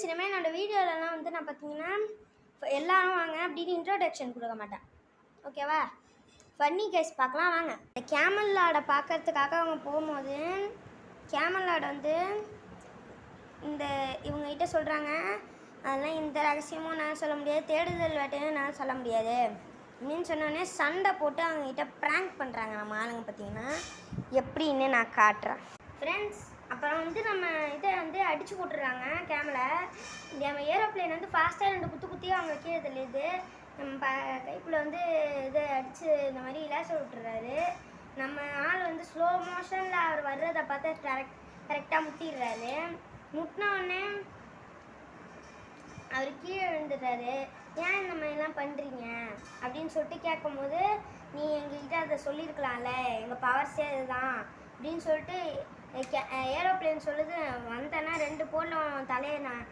Friends, இனிமேல் என்னோடய வீடியோலலாம் வந்து நான் பார்த்தீங்கன்னா எல்லாரும் வாங்க அப்படின்னு இன்ட்ரோடக்ஷன் கொடுக்க மாட்டேன், ஓகேவா? ஃபன்னி கேஸ் பார்க்கலாம் வாங்க. இந்த கேமல் லாடை பார்க்கறதுக்காக அவங்க போகும்போது கேமல் லாடை வந்து இவங்ககிட்ட சொல்கிறாங்க, அதெல்லாம் இந்த ரகசியமும் நான் சொல்ல முடியாது, தேடுதல் வேட்டையும் நான் சொல்ல முடியாது அப்படின்னு சொன்னோடனே சண்டை போட்டு அவங்ககிட்ட ப்ராங்க் பண்ணுறாங்க. நம்ம ஆளுங்க பார்த்தீங்கன்னா எப்படின்னு நான் காட்டுறேன் ஃப்ரெண்ட்ஸ். அப்புறம் வந்து நம்ம இதை வந்து அடித்து போட்டுடுறாங்க கேமலை. நம்ம ஏரோப்ளைன் வந்து ஃபாஸ்ட்டாக 2 குத்தியாக அவங்க கீழே தள்ளிடுது. நம்ம கைக்குள்ளே வந்து இதை அடித்து இந்த மாதிரி இலாச விட்டுறாரு. நம்ம ஆள் வந்து ஸ்லோ மோஷனில் அவர் வர்றதை பார்த்து கரெக்டாக முட்டிடுறாரு. முட்டினோடனே அவர் கீழே விழுந்துடுறாரு. ஏன் இந்த மாதிரிலாம் பண்ணுறீங்க அப்படின்னு சொல்லிட்டு கேட்கும்போது, நீ எங்கள்கிட்ட அதை சொல்லியிருக்கலாம்ல, எங்கள் பவர்ஸே இதுதான் அப்படின்னு சொல்லிட்டு ஏரோப்ளேன் சொல்லுது. வந்தேன்னா 2 போடல தலையை நான்